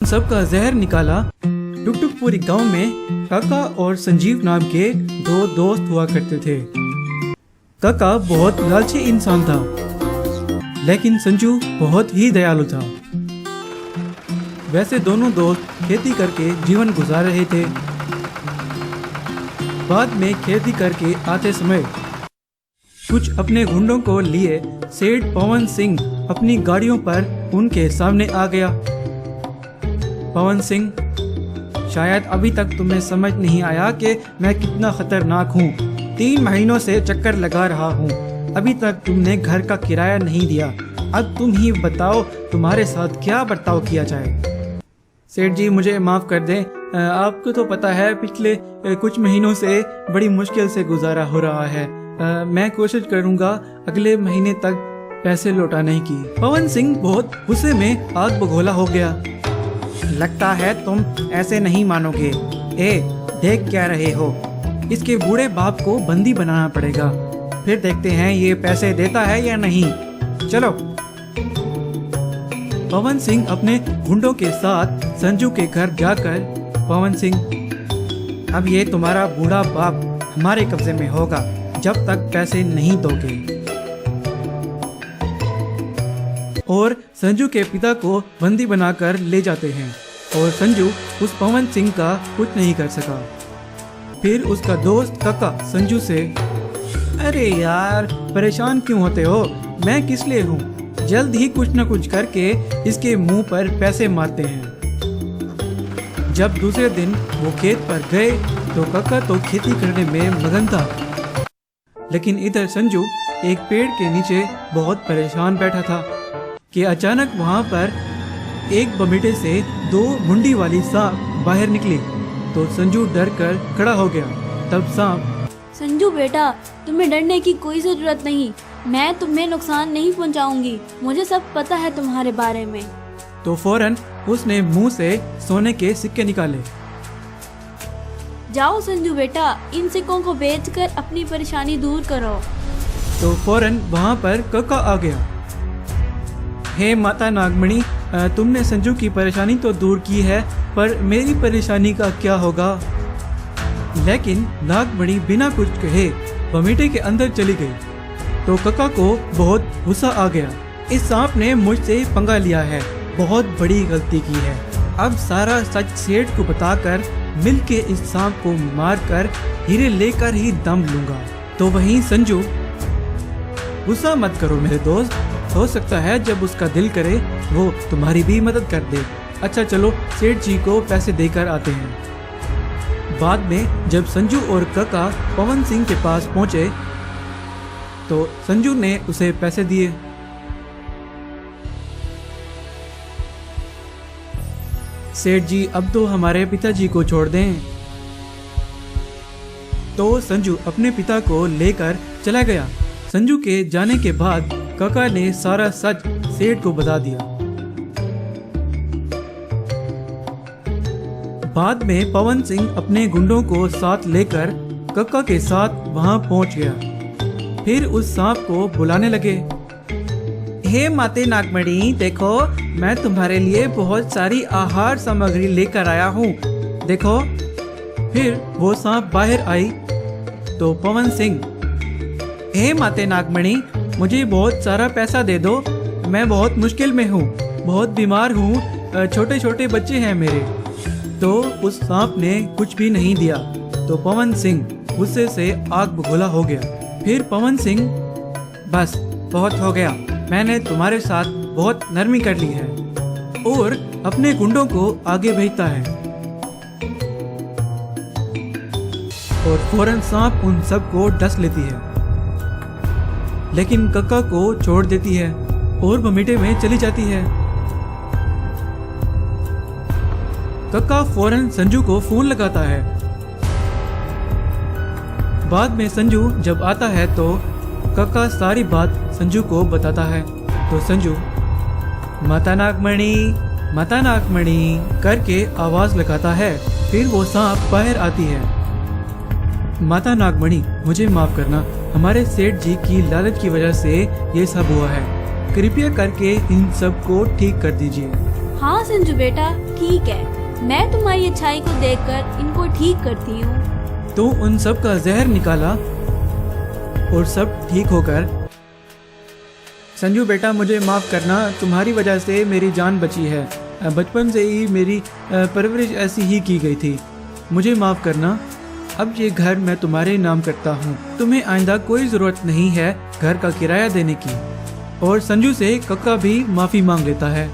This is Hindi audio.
सब का जहर निकाला। टुकटुकपुरी गांव में काका और संजीव नाम के दो दोस्त हुआ करते थे। काका बहुत लालची इंसान था, लेकिन संजू बहुत ही दयालु था। वैसे दोनों दोस्त खेती करके जीवन गुजार रहे थे। बाद में खेती करके आते समय कुछ अपने गुंडों को लिए सेठ पवन सिंह अपनी गाड़ियों पर उनके सामने आ गया। पवन सिंह, शायद अभी तक तुम्हें समझ नहीं आया कि मैं कितना खतरनाक हूँ। 3 महीनों से चक्कर लगा रहा हूँ, अभी तक तुमने घर का किराया नहीं दिया। अब तुम ही बताओ तुम्हारे साथ क्या बर्ताव किया जाए। सेठ जी, मुझे माफ कर दें, आपको तो पता है पिछले कुछ महीनों से बड़ी मुश्किल से गुजारा हो रहा है। मैं कोशिश करूंगा अगले महीने तक पैसे लौटाने की। पवन सिंह बहुत गुस्से में आग बगोला हो गया। लगता है तुम ऐसे नहीं मानोगे। देख क्या रहे हो, इसके बूढ़े बाप को बंदी बनाना पड़ेगा, फिर देखते हैं ये पैसे देता है या नहीं। चलो। पवन सिंह अपने गुंडों के साथ संजू के घर जाकर, पवन सिंह, अब ये तुम्हारा बूढ़ा बाप हमारे कब्जे में होगा जब तक पैसे नहीं दोगे। और संजू के पिता को बंदी बनाकर ले जाते हैं और संजू उस पवन सिंह का कुछ नहीं कर सका। फिर उसका दोस्त काका संजू से, अरे यार परेशान क्यों होते हो, मैं किस लिए हूँ, जल्द ही कुछ न कुछ करके इसके मुंह पर पैसे मारते हैं। जब दूसरे दिन वो खेत पर गए तो काका तो खेती करने में मगन था, लेकिन इधर संजू एक पेड़ के नीचे बहुत परेशान बैठा था कि अचानक वहाँ पर एक बगीचे से 2 मुंडी वाली सांप बाहर निकली। तो संजू डर कर खड़ा हो गया। तब सांप, संजू बेटा, तुम्हें डरने की कोई जरूरत नहीं, मैं तुम्हें नुकसान नहीं पहुंचाऊंगी, मुझे सब पता है तुम्हारे बारे में। तो फौरन उसने मुंह से सोने के सिक्के निकाले। जाओ संजू बेटा, इन सिक्कों को बेचकर अपनी परेशानी दूर करो। तो फौरन वहाँ पर काका आ गया। हे माता नागमणि, तुमने संजू की परेशानी तो दूर की है, पर मेरी परेशानी का क्या होगा। लेकिन नागमणि बिना कुछ कहे बगीचे के अंदर चली गई। तो काका को बहुत गुस्सा आ गया। इस सांप ने मुझसे पंगा लिया है, बहुत बड़ी गलती की है। अब सारा सच सेठ को बताकर मिलके इस सांप को मारकर हीरे लेकर ही दम लूंगा। तो वहीं संजू, गुस्सा मत करो मेरे दोस्त, हो सकता है जब उसका दिल करे वो तुम्हारी भी मदद कर दे। अच्छा चलो सेठ जी को पैसे देकर आते हैं। बाद में जब संजू और काका पवन सिंह के पास पहुंचे तो संजू ने उसे पैसे दिए। सेठ जी, अब तो हमारे पिताजी को छोड़ दें। तो संजू अपने पिता को लेकर चला गया। संजू के जाने के बाद काका ने सारा सच सेठ को बता दिया। बाद में पवन सिंह अपने गुंडों को साथ लेकर काका के साथ वहां पहुंच गया। फिर उस सांप को बुलाने लगे। हे माते नागमणि, देखो मैं तुम्हारे लिए बहुत सारी आहार सामग्री लेकर आया हूँ, देखो। फिर वो सांप बाहर आई तो पवन सिंह, हे माते नागमणि, मुझे बहुत सारा पैसा दे दो, मैं बहुत मुश्किल में हूँ, बहुत बीमार हूँ, छोटे छोटे बच्चे हैं मेरे। तो उस सांप ने कुछ भी नहीं दिया। तो पवन सिंह गुस्से से आग बगोला हो गया। फिर पवन सिंह, बस बहुत हो गया, मैंने तुम्हारे साथ बहुत नरमी कर ली है, और अपने गुंडों को आगे भेजता है। और फौरन सांप उन सबको डस लेती है, लेकिन काका को छोड़ देती है और बगीचे में चली जाती है। काका फौरन संजू को फोन लगाता है। बाद में संजू जब आता है तो काका सारी बात संजू को बताता है। तो संजू, माता नागमणि करके आवाज लगाता है। फिर वो सांप बाहर आती है। माता नागमणि, मुझे माफ करना, हमारे सेठ जी की लालच की वजह से ये सब हुआ है, कृपया करके इन सब को ठीक कर दीजिए। हाँ संजू बेटा, ठीक है, मैं तुम्हारी अच्छाई को देखकर इनको ठीक करती हूँ। तो उन सब का जहर निकाला और सब ठीक होकर, संजू बेटा मुझे माफ़ करना, तुम्हारी वजह से मेरी जान बची है। बचपन से ही मेरी परवरिश ऐसी ही की गई थी, मुझे माफ़ करना। अब ये घर मैं तुम्हारे नाम करता हूँ, तुम्हें आइंदा कोई ज़रूरत नहीं है घर का किराया देने की। और संजू से कक्का भी माफ़ी मांग लेता है।